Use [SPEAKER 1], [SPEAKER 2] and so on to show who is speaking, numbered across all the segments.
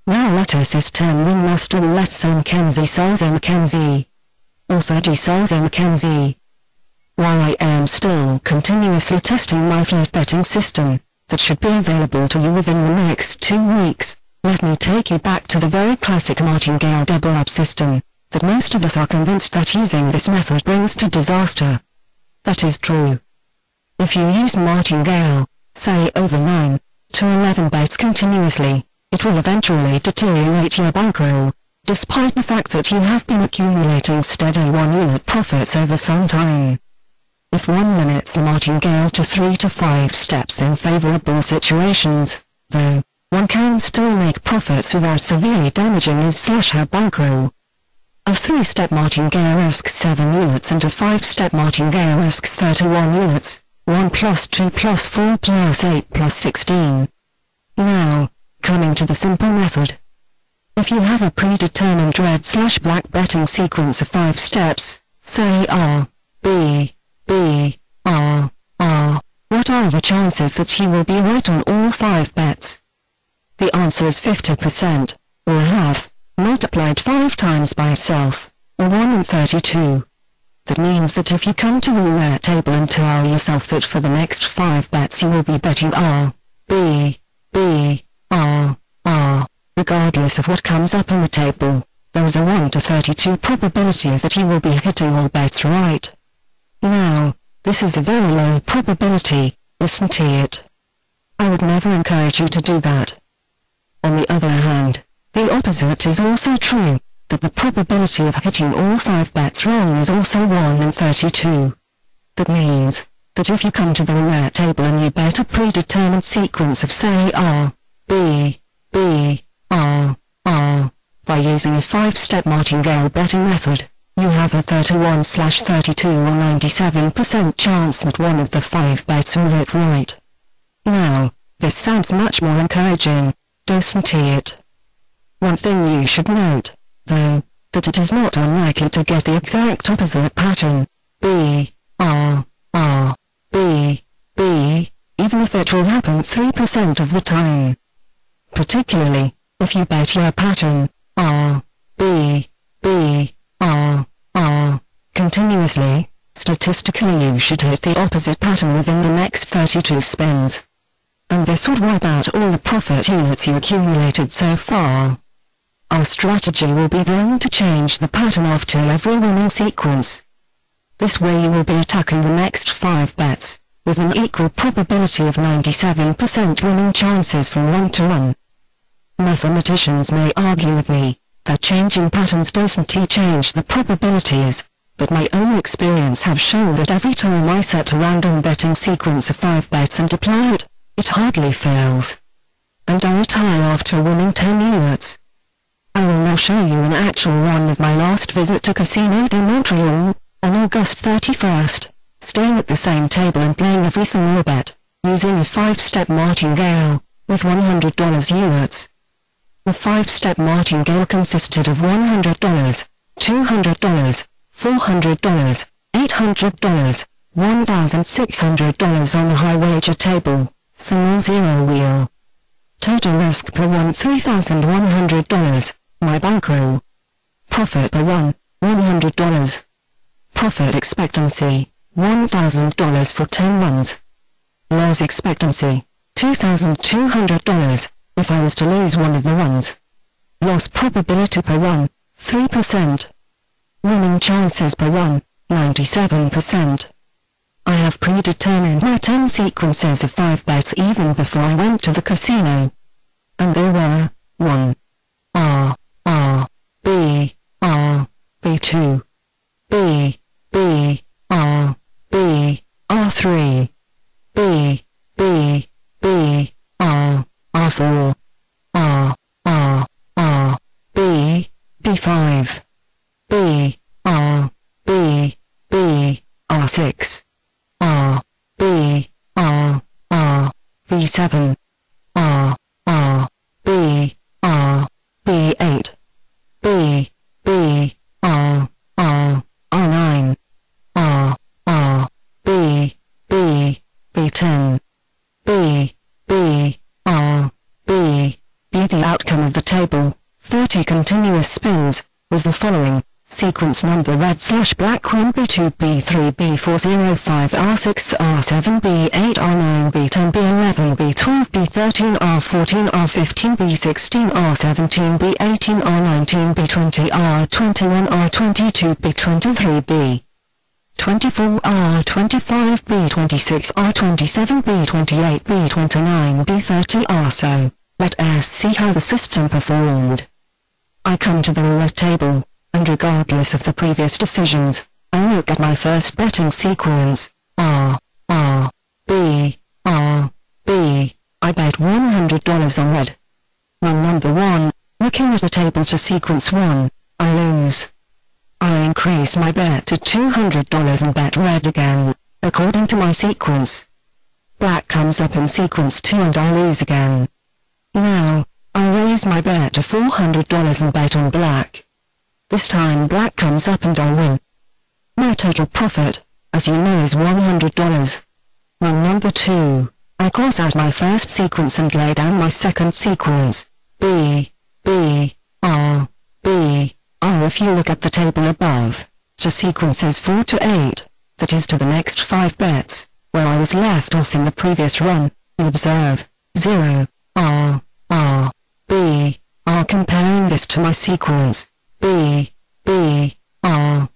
[SPEAKER 1] Roulettesystem WinMaster Roulette SelMcKenzie Selzer-McKenzie. Author G. Selzer-McKenzie. While I am still continuously testing my flat betting system, that should be available to you within the next 2 weeks, let me take you back to the very classic martingale double-up system, that most of us are convinced that using this method brings to disaster. That is true. If you use martingale, say over 9 to 11 bets continuously, it will eventually deteriorate your bankroll, despite the fact that you have been accumulating steady 1-unit profits over some time. If one limits the martingale to 3 to 5 steps in favorable situations, though, one can still make profits without severely damaging his/her bankroll. A 3-step martingale risks 7 units and a 5-step martingale risks 31 units, 1 plus 2 plus 4 plus 8 plus 16. Now, coming to the simple method. If you have a predetermined red/black betting sequence of 5 steps, say R, B, B, R, R, what are the chances that you will be right on all 5 bets? The answer is 50%, or half, multiplied 5 times by itself, or 1 in 32. That means that if you come to the roulette table and tell yourself that for the next 5 bets you will be betting R, B, B, R, R, regardless of what comes up on the table, there is a 1 to 32 probability that you will be hitting all bets right. Now, this is a very low probability, listen to it. I would never encourage you to do that. On the other hand, the opposite is also true, that the probability of hitting all 5 bets wrong is also 1 in 32. That means, that if you come to the roulette table and you bet a predetermined sequence of say R, B, B, R, R, by using a 5-step martingale betting method, you have a 31/32 or 97% chance that one of the 5 bets will hit right. Now, this sounds much more encouraging, doesn't it? One thing you should note, though, that it is not unlikely to get the exact opposite pattern, B, R, R, B, B, even if it will happen 3% of the time. Particularly, if you bet your pattern, R, B, B, R, R, continuously, statistically you should hit the opposite pattern within the next 32 spins. And this would wipe out all the profit units you accumulated so far. Our strategy will be then to change the pattern after every winning sequence. This way you will be attacking the next 5 bets, with an equal probability of 97% winning chances from 1 to 1. Mathematicians may argue with me, that changing patterns doesn't change the probabilities, but my own experience have shown that every time I set a random betting sequence of 5 bets and apply it, it hardly fails. And I retire after winning 10 units. I will now show you an actual run of my last visit to Casino de Montreal, on August 31st, staying at the same table and playing every single bet, using a 5-step martingale, with $100 units. The 5-step martingale consisted of $100, $200, $400, $800, $1,600 on the high wager table, single zero wheel. Total risk per run $3,100, my bankroll. Profit per run, $100. Profit expectancy, $1,000 for 10 runs. Loss expectancy, $2,200, if I was to lose one of the runs. Loss probability per run, 3%. Winning chances per run, 97%. I have predetermined my 10 sequences of 5 bets even before I went to the casino. And they were, 1. R, R, B, R, B2. B, B, R, B, R3. B, B, B, R, R4. R, R, R, B, B5. B, R, B, B, R6. R, B, R, R, B7. R, R, B, R, B8. B, B, R, R, R9. R, R, B, B, B10. B, B, R, B, the outcome of the table, 30 continuous spins, was the following. Sequence number red / black 1 B2 B3 B4 0 5 R6 R7 B8 R9 B10 B11 B12 B13 R14 R15 B16 R17 B18 R19 B20 R21 R22 B23 B24 R25 B26 R27 B28 B29 B30 R. So, let us see how the system performed. I come to the roulette table, and regardless of the previous decisions, I look at my first betting sequence, R, B. I bet $100 on red. On number 1, looking at the table to sequence 1, I lose. I increase my bet to $200 and bet red again, according to my sequence. Black comes up in sequence 2 and I lose again. Now, I raise my bet to $400 and bet on black. This time black comes up and I win. My total profit, as you know, is $100. On number 2, I cross out my first sequence and lay down my second sequence, B, R. If you look at the table above, to sequences 4 to 8, that is to the next 5 bets, where I was left off in the previous run, you observe, 0, R, B, R. Comparing this to my sequence, B, R,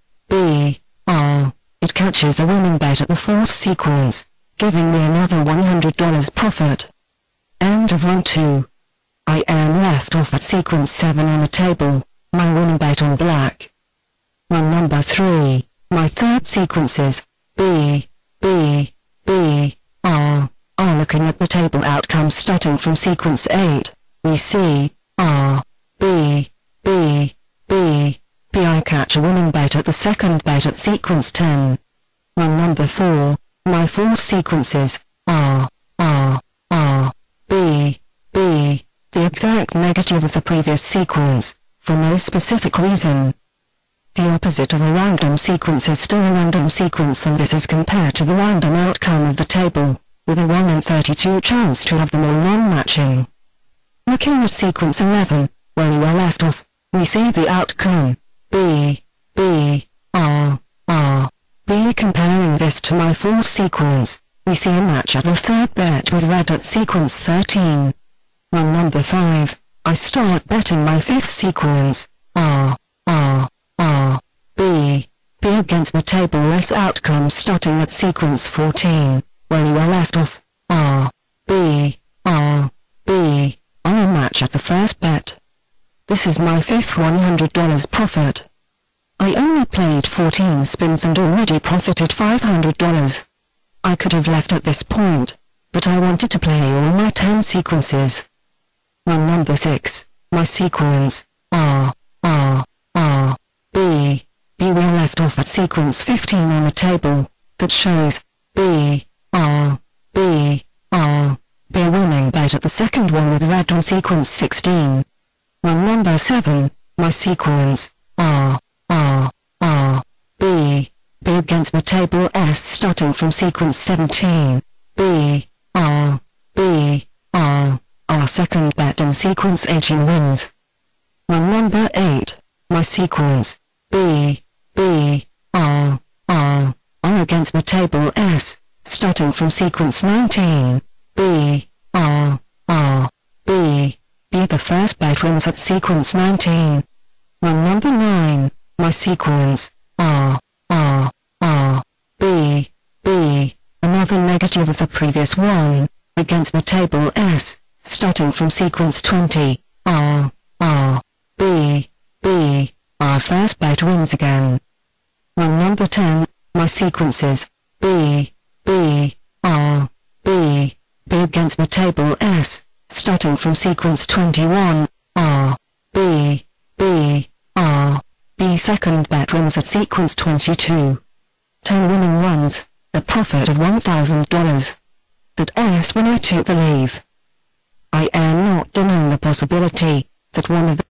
[SPEAKER 1] it catches a winning bet at the 4th sequence, giving me another $100 profit. End of run 2. I am left off at sequence 7 on the table, my winning bet on black. On number 3, my third sequence is B, R. Looking at the table outcome starting from sequence 8, we see R, B. I catch a winning bet at the second bet at sequence 10. On number 4, my fourth sequence is R, B. The exact negative of the previous sequence, for no specific reason. The opposite of a random sequence is still a random sequence, and this is compared to the random outcome of the table, with a 1 in 32 chance to have them all non-matching. Looking at sequence 11, where we were left off, we see the outcome, B, R. Comparing this to my fourth sequence, we see a match at the third bet with red at sequence 13. On number 5, I start betting my fifth sequence, R, B against the table S outcome starting at sequence 14, where we were left off, R, B, on a match at the first bet. This is my fifth $100 profit. I only played 14 spins and already profited $500. I could have left at this point, but I wanted to play all my 10 sequences. On number 6, my sequence, R, B. We were left off at sequence 15 on the table, that shows, B, R. A winning bet at the second one with red on sequence 16. On number 7, my sequence, R, B against the table S starting from sequence 17, B, R. Our second bet in sequence 18 wins. On number 8, my sequence, B, R. Against the table S, starting from sequence 19, B, R. The first bet wins at sequence 19. On number 9, my sequence, R, B. Another negative of the previous one, against the table S, starting from sequence 20, R, B. Our first bet wins again. On number 10, my sequences, B, R, B against the table S, starting from sequence 21, R, B. Second bet wins at sequence 22. 10 winning runs, a profit of $1,000. That S when I took the leave. I am not denying the possibility that one of the